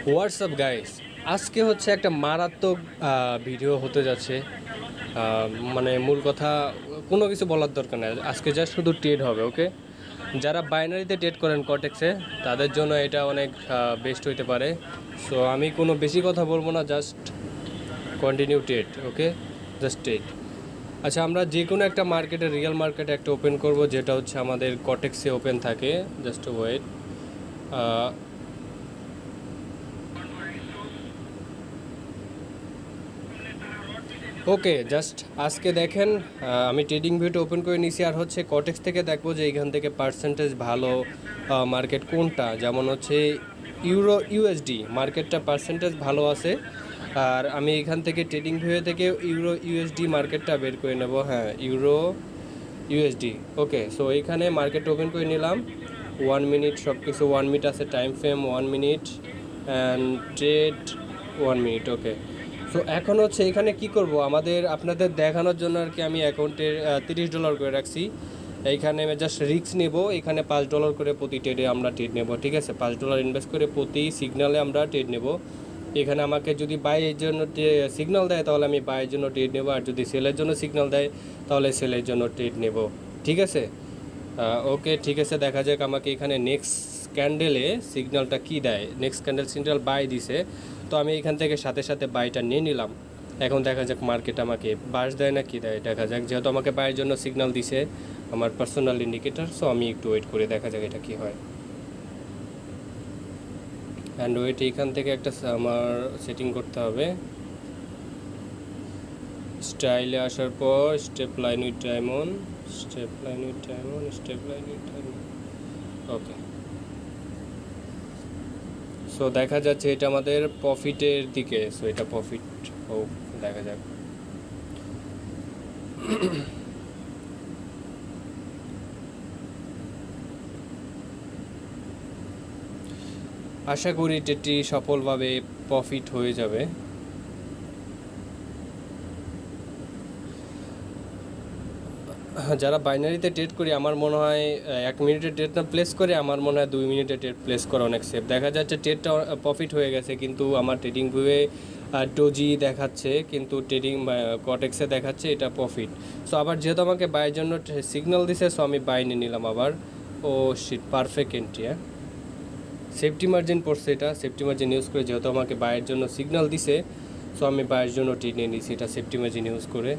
WhatsApp guys, আজকে হচ্ছে একটা মারাত্মক ভিডিও হতে যাচ্ছে। মানে মূল কথা কোনো কিছু বলার দরকার নেই, আজকে জাস্ট শুধু ট্রেড হবে। ওকে, যারা বাইনারিতে ট্রেড করেন কটেক্সে তাদের জন্য এটা অনেক বেস্ট হইতে পারে। সো আমি কোনো বেশি কথা বলবো না, জাস্ট কন্টিনিউ ট্রেড। ওকে, জাস্ট ট্রেড। আচ্ছা, আমরা যে কোনো একটা মার্কেটে, রিয়েল মার্কেটে একটা ওপেন করব, যেটা হচ্ছে আমাদের কটেক্সে ওপেন থাকে। Just wait. ওকে, জাস্ট আজকে দেখেন, আমি ট্রেডিং ভিউটা ওপেন করে নিছি, আর হচ্ছে কটেক্স থেকে দেখবো যে এইখান থেকে পার্সেন্টেজ ভালো মার্কেট কোনটা। যেমন হচ্ছে ইউরো ইউএসডি মার্কেটটা পার্সেন্টেজ ভালো আছে, আর আমি এখান থেকে ট্রেডিং ভিউ থেকে ইউরো ইউএসডি মার্কেটটা বের করে নেব। হ্যাঁ, ইউরো ইউএসডি। ওকে, সো এইখানে মার্কেট ওপেন করে নিলাম। 1 মিনিট, সব কিছু 1 মিনিট আছে, time frame 1 minute and trade 1 minute. Okay, so এখন হচ্ছে এখানে কি করব, আপনাদের দেখানোর জন্য আর কি আমি অ্যাকাউন্টে $30 করে রাখছি। এইখানে আমি জাস্ট রিস্ক নেব। এখানে $5 করে প্রতি ট্রেডে আমরা ট্রেড নেব। ঠিক আছে, $5 ইনভেস্ট করে প্রতি সিগনালে আমরা ট্রেড নেব। এখানে আমাকে যদি বাইয়ের জন্য সিগন্যাল দেয় তাহলে আমি বাইয়ের জন্য ট্রেড নেব, আর যদি সেলের জন্য সিগন্যাল দেয় তাহলে সেলের জন্য ট্রেড নেব। ঠিক আছে, ওকে ঠিক আছে। দেখা যাক আমাকে এখানে নেক্সট ক্যান্ডেলে সিগন্যালটা কি দেয়। নেক্সট ক্যান্ডেল সিগন্যাল বাই দিছে, তো আমি এখান থেকে সাথে সাথে বাইটা নিয়ে নিলাম। এখন দেখা যাক মার্কেট আমাকে বাস দেয় না কি দেয়, দেখা যাক। যেহেতু আমাকে বাইয়ের জন্য সিগন্যাল দিছে আমার পার্সোনাল ইন্ডিকেটার, সো আমি একটু ওয়েট করে দেখা যাক এটা কি হয়। অ্যান্ড ওয়েট, এইখান থেকে একটা আমার সেটিং করতে হবে। স্টাইলে আসার পর step line with diamond, step line with diamond, step line with diamond. Okay, so দেখা যাচ্ছে এটা আমাদের প্রফিটের দিকে। সো এটা প্রফিট হোক, দেখা যাক। আশা করি এটি সফলভাবে প্রফিট হয়ে যাবে। যারা বাইনারিতে ট্রেড করি, আমার মনে হয় 1 মিনিটে ট্রেডটা প্লেস করে, আমার মনে হয় 2 মিনিটে ট্রেড প্লেস করা অনেক সেফ। দেখা যাচ্ছে ট্রেডটা প্রফিট হয়ে গেছে, কিন্তু আমার ট্রেডিং ভিউয়ে ডোজি দেখাচ্ছে, কিন্তু ট্রেডিং কটেক্সে দেখাচ্ছে এটা প্রফিট। সো আবার যেহেতু আমাকে বাইয়ের জন্য সিগন্যাল দিছে, সো আমি বাই নিয়ে নিলাম আবার। ও শিট, পারফেক্ট এন্ট্রি। হ্যাঁ, সেফটি মার্জিন পড়ছে, এটা সেফটি মার্জিন ইউজ করে, যেহেতু আমাকে বাইয়ের জন্য সিগন্যাল দিছে, সো আমি বাইয়ের জন্য ট্রেড নিয়ে নিছি এটা সেফটি মার্জিন ইউজ করে।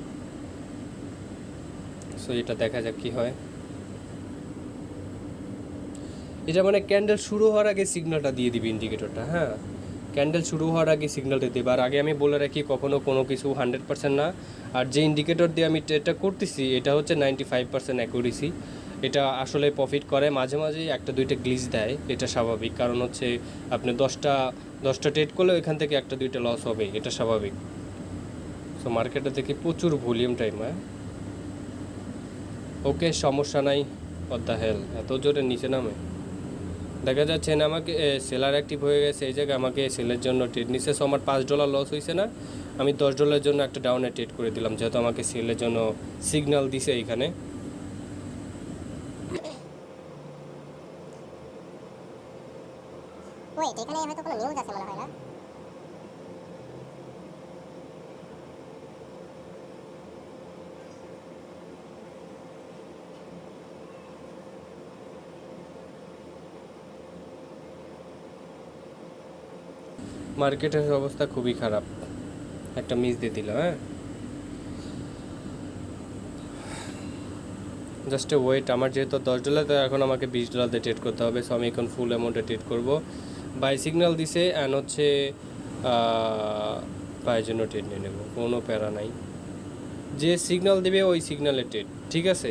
সো এটা দেখা যাক কি হয়। এটা মানে ক্যান্ডেল শুরু হওয়ার আগে সিগন্যালটা দিয়ে দিবি ইন্ডিকেটরটা। হ্যাঁ, ক্যান্ডেল শুরু হওয়ার আগে সিগন্যালটা দেবে। আর আগে আমি বলে রাখি, কখনও কোনো কিছু 100% না। আর যে ইন্ডিকেটর দিয়ে আমি এটা করতেছি, এটা হচ্ছে 95% অ্যাকুরেসি। এটা আসলে প্রফিট করে, মাঝে মাঝে একটা দুইটা গ্লিচ দেয়, এটা স্বাভাবিক। কারণ হচ্ছে আপনি দশটা ট্রেড করলেও এখান থেকে একটা দুইটা লস হবে, এটা স্বাভাবিক। সো মার্কেটে দেখি প্রচুর ভলিউম টাইম। হ্যাঁ, ওকে, সমস্যা নাই। হোয়াট দ্য হেল, এত জোরে নিচে নামে। দেখা যাচ্ছে না আমাকে সেলার অ্যাক্টিভ হয়ে গেছে, এই জায়গায় আমাকে সেলের জন্য ট্রেড নিচ্ছে। সো আমার $5 লস হয়েছে না, আমি $10 জন্য একটা ডাউনে ট্রেড করে দিলাম, যেহেতু আমাকে সেলের জন্য সিগন্যাল দিছে এইখানে। ওয়েট, এখানে হয়তো কোনো নিউজ আছে মনে হয় না? মার্কেটের অবস্থা খুবই খারাপ, একটা মিস দিয়ে দিল। হ্যাঁ, জাস্ট ওয়েট। আমার যেহেতু $10, তো এখন আমাকে $20 দিয়ে ট্রেড করতে হবে। সো আমি এখন ফুল অ্যামাউন্টে ট্রেড করব। বাই সিগন্যাল দিছে, অ্যান্ড হচ্ছে বাইয়ের জন্য ট্রেড নিয়ে নেব, কোনো প্যারা নাই। যে সিগন্যাল দেবে ওই সিগন্যালে ট্রেড, ঠিক আছে।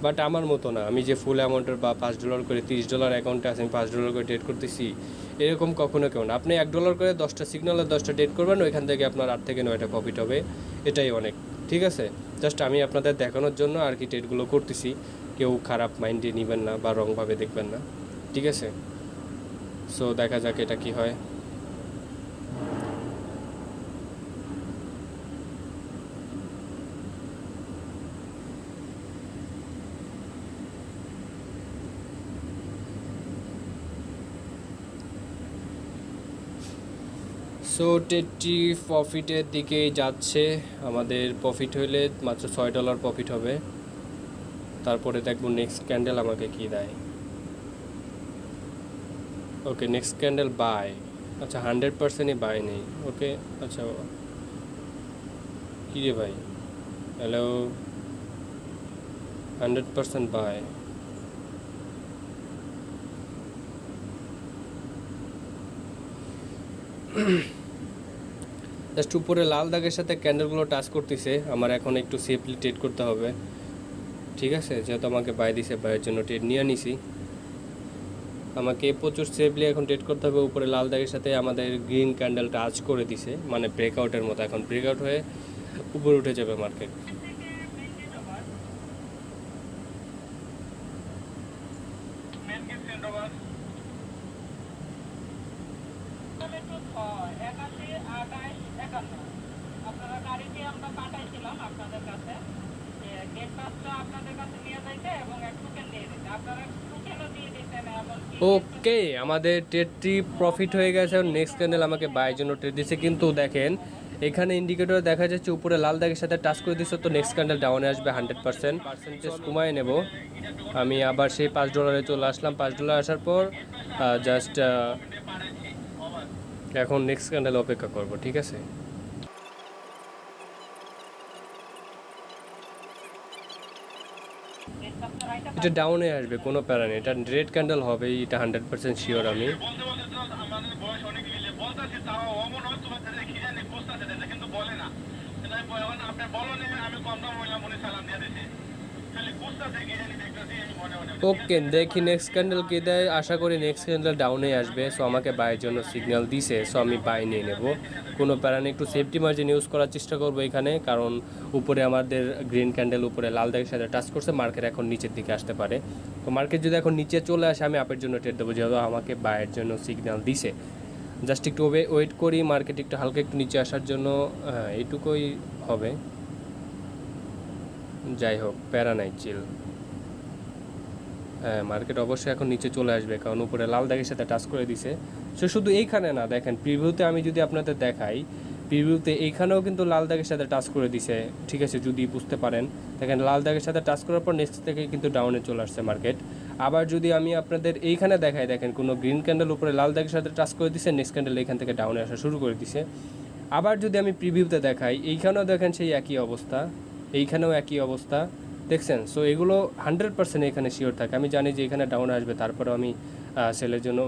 বাট আমার মতো না, আমি যে ফুল অ্যামাউন্টের বা $5 করে $30 অ্যাকাউন্টে আছে, আমি $5 করে ট্রেড করতেছি, এরকম কখনো কেউ না। আপনি $1 করে 10টা সিগন্যালে 10টা ট্রেড করবেন, ওইখান থেকে আপনার 8 থেকে 9টা প্রফিট হবে, এটাই অনেক। ঠিক আছে, জাস্ট আমি আপনাদের দেখানোর জন্য আর কি ট্রেডগুলো করতেছি। কেউ খারাপ মাইন্ডে নেবেন না বা রংভাবে দেখবেন না, ঠিক আছে। সো দেখা যাক এটা কি হয়। সো টেটটি প্রফিটের দিকেই যাচ্ছে। আমাদের প্রফিট হইলে মাত্র $6 প্রফিট হবে। তারপরে দেখবো নেক্সট ক্যান্ডেল আমাকে কি দেয়। ওকে, নেক্সট ক্যান্ডেল বাই। আচ্ছা 100%ই বাই নেই। ওকে আচ্ছা, কী রে ভাই, হ্যালো, 100% বাই। জাস্ট উপরে লাল দাগের সাথে ক্যান্ডেলগুলো টাচ করতেছে। আমার এখন একটু সেফলি ট্রেড করতে হবে, ঠিক আছে? যেহেতু আমাকে বাই দিছে, বাইয়ের জন্য ট্রেড নিয়ে নিছি। আমাকে প্রচুর সেফলি এখন ট্রেড করতে হবে। উপরে লাল দাগের সাথে আমাদের গ্রিন ক্যান্ডেল টাচ করে দিছে, মানে ব্রেকআউটের মতো। এখন ব্রেকআউট হয়ে উপরে উঠে যাবে মার্কেট। আপনারা গাড়িটি আমরা পাঠাইছিলাম আপনাদের কাছে, গেট পাসটা আপনাদের কাছে নিয়ে যাইতে এবং এক টোকেন দিয়ে দিতে। আপনারা টোকেনও দিয়ে দিতেন। ওকে, আমাদের ট্রেডটি প্রফিট হয়ে গেছে। নেক্সট ক্যান্ডেল আমাকে বাইয়ের জন্য ট্রেড দিচ্ছে, কিন্তু দেখেন এখানে ইন্ডিকেটর দেখা যাচ্ছে উপরে লাল দাগের সাথে টাচ করে দিচ্ছে। তো নেক্সট ক্যান্ডেল ডাউনে আসবে 100%। পার্সেন্টেজ কমায় নেব। আমি আবার সেই $5 চলে আসলাম। $5 আসার পর জাস্ট এখন নেক্সট ক্যান্ডেল অপেক্ষা করব, ঠিক আছে? এটা ডাউনে আসবে, কোনো প্যারা নেই। এটা রেড ক্যান্ডেল হবে, এটা 100% শিওর। আমি ওকে, দেখি নেক্সট ক্যান্ডেল কি দেয়। আশা করি নেক্সট ক্যান্ডেল ডাউনে আসবে। সো আমাকে বাইয়ের জন্য সিগন্যাল দিছে, সো আমি বাই নিয়ে নেব। কোনো প্যারা নেই, একটু সেফটি মার্জিন ইউজ করার চেষ্টা করবো এখানে, কারণ উপরে আমাদের গ্রিন ক্যান্ডেল উপরে লাল দাগের সাথে টাচ করছে। মার্কেট এখন নিচের দিকে আসতে পারে। তো মার্কেট যদি এখন নিচে চলে আসে, আমি আপের জন্য ট্রেড দেবো, যেহেতু আমাকে বাইয়ের জন্য সিগন্যাল দিছে। জাস্ট একটু ওয়েট করি, মার্কেট একটু হালকা একটু নিচে আসার জন্য। হ্যাঁ, এইটুকুই হবে। যাই হোক, প্যারা নাই, চিল। হ্যাঁ, মার্কেট অবশ্যই এখন নিচে চলে আসবে, কারণ উপরে লাল দাগের সাথে টাচ করে দিছে। সো শুধু এইখানে না, দেখেন প্রিভিউতে আমি যদি আপনাদের দেখাই, প্রিভিউতে এইখানেও কিন্তু লাল দাগের সাথে টাচ করে দিছে, ঠিক আছে? যদি বুঝতে পারেন, দেখেন লাল দাগের সাথে টাচ করার পর নেক্সট থেকে কিন্তু ডাউনে চলে আসছে মার্কেট। আবার যদি আমি আপনাদের এইখানে দেখাই, দেখেন কোনো গ্রিন ক্যান্ডেল উপরে লাল দাগের সাথে টাচ করে দিছে, নেক্সট ক্যান্ডেল এইখান থেকে ডাউনে আসা শুরু করে দিছে। আবার যদি আমি প্রিভিউতে দেখাই, এইখানেও দেখেন সেই একই অবস্থা, এইখানেও একই অবস্থা, দেখছেন? সো এগুলো 100% এখানে শিওর থাকে। আমি জানি যে এখানে ডাউন আসবে, তারপরেও আমি সেলের জন্য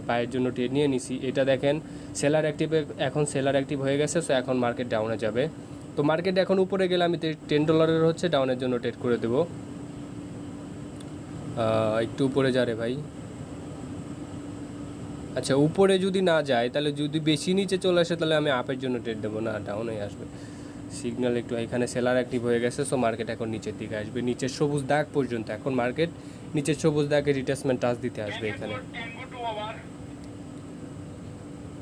বাইয়ের জন্য ট্রেড নিয়ে নিছি। এটা দেখেন সেলার অ্যাক্টিভে, এখন সেলার অ্যাক্টিভ হয়ে গেছে। সো এখন মার্কেট ডাউনে যাবে। তো মার্কেট এখন উপরে গেলে আমি $10 হচ্ছে ডাউনের জন্য ট্রেড করে দেবো। একটু উপরে যা রে ভাই। আচ্ছা, উপরে যদি না যায়, তাহলে যদি বেশি নিচে চলে আসে, তাহলে আমি আপের জন্য ট্রেড দেবো। না, ডাউনে আসবে সিগন্যাল একটু। এখানে সেলার অ্যাক্টিভ হয়ে গেছে। সো মার্কেট এখন নিচের দিকে আসবে, নিচের সবুজ দাগ পর্যন্ত। এখন মার্কেট নিচের সবুজ দাগে রিট্রেসমেন্ট টাচ দিতে আসবে এখানে।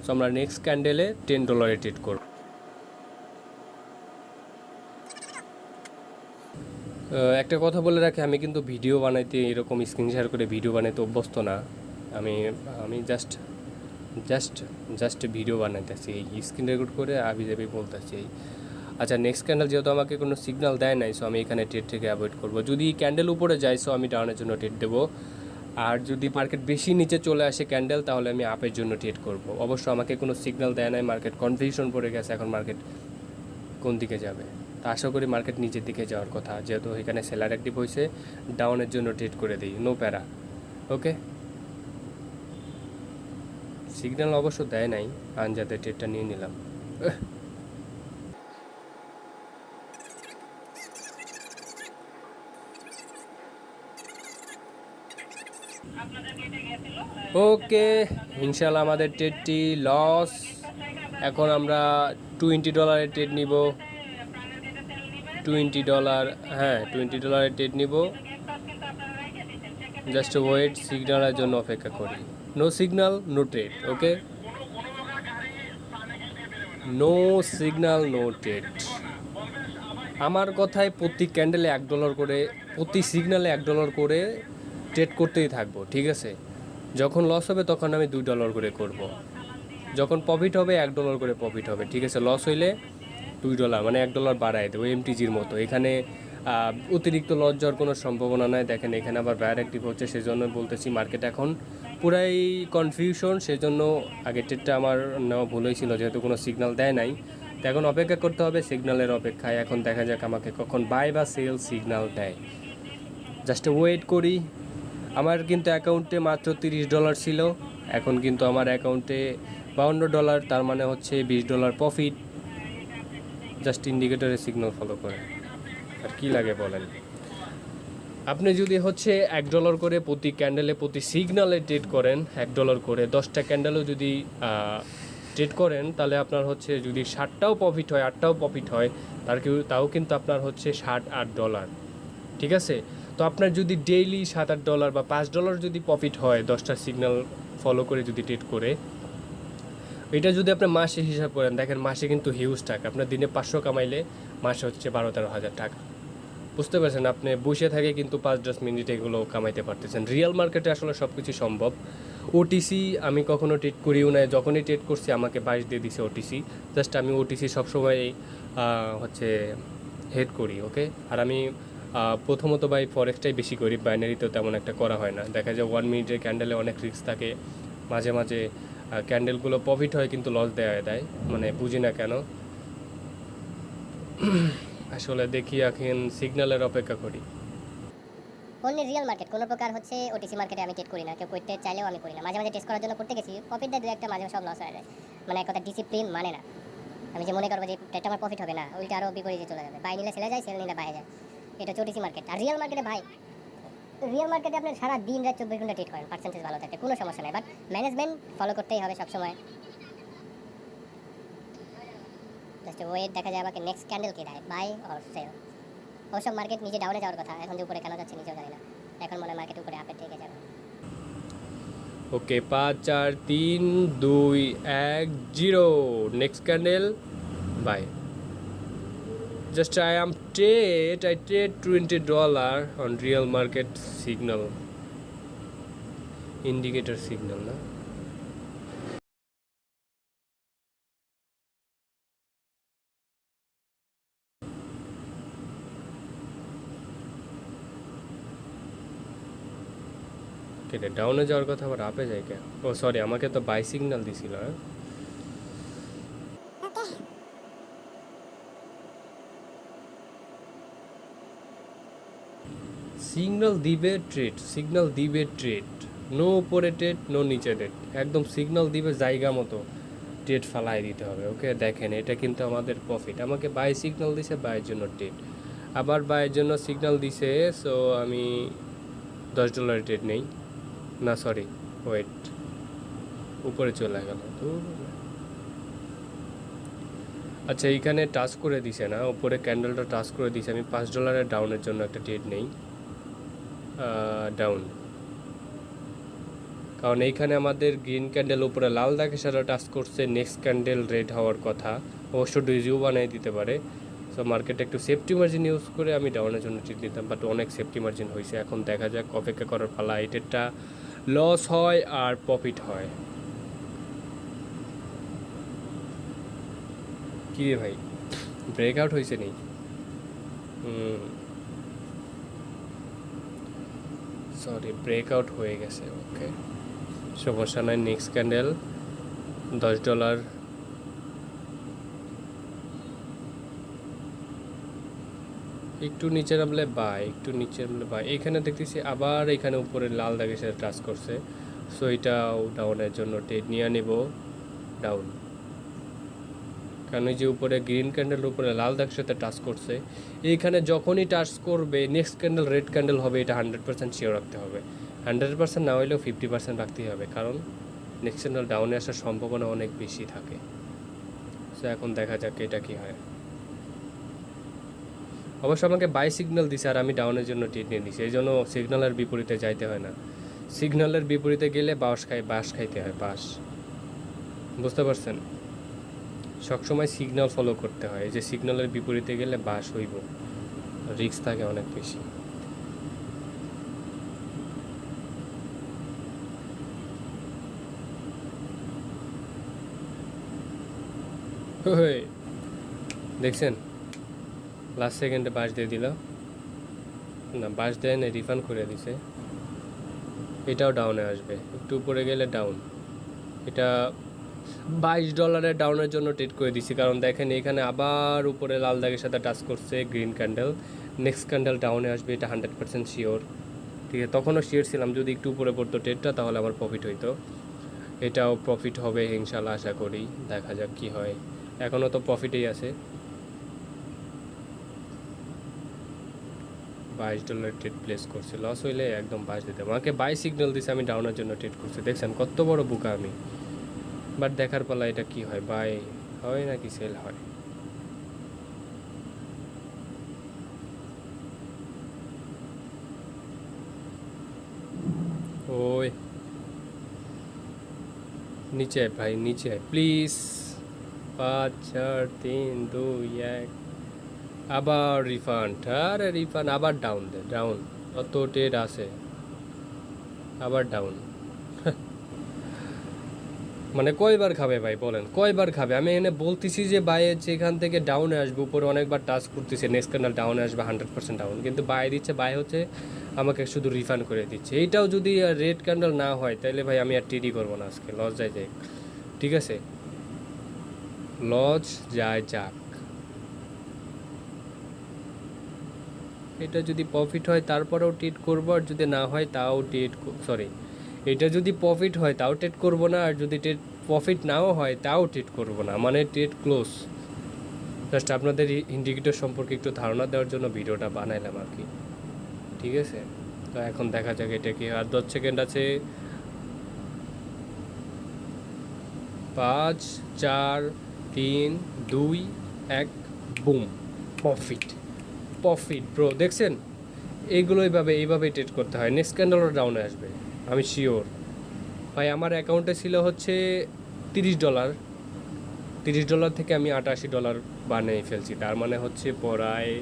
সো আমরা নেক্সট ক্যান্ডেলে $10 ট্রেড করব। একটা কথা বলে রাখি, আমি কিন্তু ভিডিও বানাইতে, এরকম স্ক্রিন শেয়ার করে ভিডিও বানাইতে অভ্যস্ত না। আমি জাস্ট ভিডিও বানাইতেছি, এই স্ক্রিন রেকর্ড করে আবি যাবি বলতেছি। আচ্ছা, নেক্সট ক্যান্ডেল যেহেতু আমাকে কোনো সিগন্যাল দেয় নাই, সো আমি এখানে ট্রেড থেকে অ্যাভয়েড করবো। যদি ক্যান্ডেল উপরে যায়, সো আমি ডাউনের জন্য ট্রেড দেবো। আর যদি মার্কেট বেশি নিচে চলে আসে ক্যান্ডেল, তাহলে আমি আপের জন্য ট্রেড করব। অবশ্য আমাকে কোনো সিগন্যাল দেয় নাই, মার্কেট কনফিউশন পড়ে গেছে এখন মার্কেট কোন দিকে যাবে। তা আশা করি মার্কেট নিচের দিকে যাওয়ার কথা, যেহেতু এখানে সেলার অ্যাক্টিভ হয়েছে। ডাউনের জন্য ট্রেড করে দিই, নো প্যারা। ওকে, সিগন্যাল অবশ্য দেয় নাই, আনজাতে ট্রেডটা নিয়ে নিলাম। ওকে, ইনশাল্লাহ আমাদের ট্রেডটি লস। এখন আমরা $20 ট্রেড নিব। $20, হ্যাঁ $20 ট্রেড নিব। জাস্ট ওয়েট, সিগন্যালের জন্য অপেক্ষা করি। No signal, no trade. Okay, no signal, no trade. আমার কথায় প্রতি ক্যান্ডেলে $1 করে, প্রতি সিগন্যালে $1 করে ট্রেড করতেই থাকবো, ঠিক আছে? যখন লস হবে তখন আমি $2 করে করব। যখন প্রফিট হবে $1 করে প্রফিট হবে, ঠিক আছে। লস হইলে $2 মানে $1 বাড়ায় দেবো, এমটিজির মতো। এখানে অতিরিক্ত লস যাওয়ার কোনো সম্ভাবনা নাই। দেখেন এখানে আবার বায়ার অ্যাক্টিভ হচ্ছে, সেজন্য বলতেছি মার্কেট এখন পুরাই কনফিউশন। সেজন্য আগের ট্রেডটা আমার নেওয়া ভুল হয়েছিল, যেহেতু কোনো সিগন্যাল দেয় নাই। তো এখন অপেক্ষা করতে হবে সিগন্যালের অপেক্ষায়। এখন দেখা যাক আমাকে কখন বাই বা সেল সিগন্যাল দেয়, জাস্ট ওয়েট করি। আমার কিন্তু অ্যাকাউন্টে মাত্র $30 ছিল, এখন কিন্তু আমার অ্যাকাউন্টে $52, তার মানে হচ্ছে $20 প্রফিট। জাস্ট ইন্ডিকেটরের সিগন্যাল ফলো করে। আর কি লাগে বলেন? আপনি যদি হচ্ছে $1 করে প্রতি ক্যান্ডেলে প্রতি সিগন্যালে ট্রেড করেন, $1 করে 10টা ক্যান্ডেলও যদি ট্রেড করেন, তাহলে আপনার হচ্ছে যদি 7টাও প্রফিট হয় 8টাও প্রফিট হয়, তাও কিন্তু আপনার হচ্ছে $7-8, ঠিক আছে। তো আপনার যদি ডেইলি $7-8 বা $5 যদি প্রফিট হয় 10টা সিগন্যাল ফলো করে যদি ট্রেড করে, এটা যদি আপনি মাসে হিসাব করেন, দেখেন মাসে কিন্তু হিউজ টাকা। আপনার দিনে 500 কামাইলে মাসে হচ্ছে 12-13 হাজার টাকা। বুঝতে পারছেন? আপনি বসে থাকে কিন্তু 5-10 মিনিট এগুলো কামাইতে পারতেছেন। রিয়েল মার্কেটে আসলে সব কিছু সম্ভব। ওটিসি আমি কখনো ট্রেড করিও না, যখনই ট্রেড করছি আমাকে 22 দিয়ে দিছে ওটিসি। জাস্ট আমি ওটিসি সবসময় হচ্ছে হেড করি, ওকে। আর আমি প্রথমত বাই ফরেক্সটাই বেশি করি, বাইনারিতেও তেমন একটা করা হয় না। দেখা যায় 1 মিনিটের ক্যান্ডেলে অনেক রিস্ক থাকে, মাঝে মাঝে ক্যান্ডেলগুলো প্রফিট হয় কিন্তু লস দেয়, মানে বুঝি না কেন। আসলে দেখি এখন সিগন্যালের অপেক্ষা করি। অনলি রিয়েল মার্কেট, কোনো প্রকার হচ্ছে ওটিসি মার্কেটে আমি ট্রেড করি না। কেউ করতে চাইলেও আমি করি না। মাঝে মাঝে টেস্ট করার জন্য করতে গেছি, প্রফিট দেয় 2-1টা, মাঝে সব লস হয়ে যায়। মানে এক কথা ডিসিপ্লিন মানে না। আমি যে মনে করবো যে ট্রেডটা আমার প্রফিট হবে না, ওইটা আরও বিপরীতে চলে যাবে। বাই নিলে সেলে যায়, সেল নিলে বাই যায়। এটা হচ্ছে ওটিসি মার্কেট। আর রিয়েল মার্কেটে ভাই, রিয়েল মার্কেটে আপনার সারা দিন রাত 24 ঘন্টা ট্রেড করেন, পার্সেন্টেজ ভালো থাকে, কোনো সমস্যা নেই। বাট ম্যানেজমেন্ট ফলো করতেই হবে সবসময়। জাস্ট ওয়েট, দেখা যায় আমাকে নেক্সট ক্যান্ডেল কি দেয়, বাই অর সেল। ওসব মার্কেট নিজে ডাউনে যাওয়ার কথা, এখন যে উপরে কেন যাচ্ছে নিজেও জানি না। এখন মনে হয় মার্কেট উপরে আপের থেকে যাবে। Okay, 5 4 3 2 1 0, next candle buy. Just I trade $20 on real market signal, indicator signal না। কেটে ডাউনে যাওয়ার কথা আবার আপে যায় কেন? ও সরি, আমাকে তো বাই সিগন্যাল দিছিল। সিগন্যাল দিবে ট্রেড, নো উপরে ট্রেড, নো নিচে ট্রেড, একদম সিগন্যাল দিবে জায়গা মতো ট্রেড ফালাই দিতে হবে, ওকে। দেখেন এটা কিন্তু আমাদের প্রফিট। আমাকে বাই সিগন্যাল দিছে, বাইয়ের জন্য ট্রেড, আবার বাইয়ের জন্য সিগন্যাল দিছে। সো আমি $10 ট্রেড নেই না, সরি ওয়েট, উপরে চলে গেল তো। আচ্ছা, এইখানে টাচ করে দিছে না, উপরে ক্যান্ডেলটা টাচ করে দিছে। আমি $5 ডাউনের জন্য একটা ট্রেড নেই, ডাউন। কারণ এইখানে আমাদের গ্রিন ক্যান্ডেল উপরে লাল দাগে সারা টাচ করছে, নেক্সট ক্যান্ডেল রেড হওয়ার কথা, অবশ্য ডিজিও বানিয়ে দিতে পারে। সো মার্কেটে একটু সেফটি মার্জিন ইউজ করে আমি ডাউনের জন্য ট্রেড নিতাম, বাট অনেক সেফটি মার্জিন হয়েছে। এখন দেখা যাক, অপেক্ষা করার পালা। এই ট্রেডটা লস হয় আর প্রফিট হয়। কী রে ভাই, ব্রেকআউট হয়েছে নেই? সরি, ব্রেকআউট হয়ে গেছে, ওকে, সমস্যা নাই। নেক্সট ক্যান্ডেল $10, একটু নিচে নামলে বাই, এখানে দেখতেছি আবার এখানে উপরে লাল দাগে সাথে টাচ করছে। সো এটাও ডাউনের জন্য ট্রেড নিয়ে নিব, ডাউন। কারণ এই যে উপরে গ্রিন ক্যান্ডেল উপরে লাল দাগের সাথে টাচ করছে, এইখানে যখনই টাচ করবে নেক্সট ক্যান্ডেল রেড ক্যান্ডেল হবে, এটা 100% শিওর রাখতে হবে। 100% না হলেও 50% রাখতেই হবে, কারণ নেক্সট ক্যান্ডেল ডাউনে আসার সম্ভাবনা অনেক বেশি থাকে। সো এখন দেখা যাক এটা কি হয়। অবশ্য আমাকে বাই সিগন্যাল দিছে আর আমি ডাউনের জন্য ট্রেড নিয়ে নিছি, এই জন্য সিগন্যালের বিপরীতে যাইতে হয় না। সিগন্যালের বিপরীতে গেলে বাঁশ খাইতে হয়, বাঁশ। বুঝতে পারছেন? সবসময় সিগন্যাল ফলো করতে হয়, এই যে সিগন্যালের বিপরীতে গেলে বাঁশ হইব, রিস্ক থাকে অনেক বেশি। ওই দেখছেন লাস্ট সেকেন্ডে বাস দিয়ে দিল, না বাস দেয় না, রিফান্ড করে দিছে। এটাও ডাউনে আসবে, একটু উপরে গেলে ডাউন। এটা $22 ডাউনের জন্য ট্রেড করে দিছি, কারণ দেখেন এখানে আবার উপরে লাল দাগের সাথে টাচ করছে গ্রিন ক্যান্ডেল, নেক্সট ক্যান্ডেল ডাউনে আসবে, এটা 100% শিওর। ঠিক আছে, তখনও শিওর ছিলাম যদি একটু উপরে পড়তো ট্রেডটা তাহলে আমার প্রফিট হইতো। এটাও প্রফিট হবে ইনশাল্লাহ, আশা করি, দেখা যাক কি হয়। এখনও তো প্রফিটেই আছে। $22 ট্রেড প্লেস করছে, লস হইলে একদম বাস দিতে আমাকে বাই সিগন্যাল দিছে, আমি ডাউনের জন্য ট্রেড করছি। দেখছেন কত বড় বুকা আমি। বাট দেখার পালা এটা কি হয়, বাই হয় নাকি সেল হয়। ওই নিচে আয় ভাই, নিচে আয় প্লিজ। 5 4 3 2 1, আবার রিফান্ড। আরে রিফান্ড, আবার ডাউন দে, ডাউন। কত ট্রেড আছে, আবার ডাউন। মানে কয়বার খাবে ভাই বলেন, কয়বার খাবে? আমি এখানে বলতেছি যে বাইরে যেখান থেকে ডাউনে আসবে, উপরে অনেকবার টাচ করতেছে, নেক্সট ক্যান্ডেল ডাউনে আসবে 100% ডাউন, কিন্তু বাই দিচ্ছে, বাই হচ্ছে, আমাকে শুধু রিফান্ড করে দিচ্ছে। এইটাও যদি রেড ক্যান্ডেল না হয় তাহলে ভাই আমি আর টিডি করবো না, আজকে লস যায় যাক। ঠিক আছে, লস যায় যাক। এটা যদি প্রফিট হয় তারপরেও ট্রেড করবো, আর যদি না হয় তাও ট্রেড, সরি, এটা যদি প্রফিট হয় তাও ট্রেড করবো না, আর যদি ট্রেড প্রফিট নাও হয় তাও ট্রেড করবো না, মানে ট্রেড ক্লোজ। জাস্ট আপনাদের ইন্ডিকেটর সম্পর্কে একটু ধারণা দেওয়ার জন্য ভিডিওটা বানাইলাম আর কি। ঠিক আছে, তো এখন দেখা যাক এটা কি। আর 10 সেকেন্ড আছে। 5 4 3 2 1, বুম, প্রফিট। প্রফিট ব্রো, দেখছেন এইগুলো এইভাবেই ট্রেড করতে হয়। নেক্সট ক্যান্ডেলও ডাউনে আসবে, আমি শিওর। ভাই আমার অ্যাকাউন্টে ছিল হচ্ছে $30, $30 থেকে আমি $88 বানিয়ে ফেলছি, তার মানে হচ্ছে প্রায়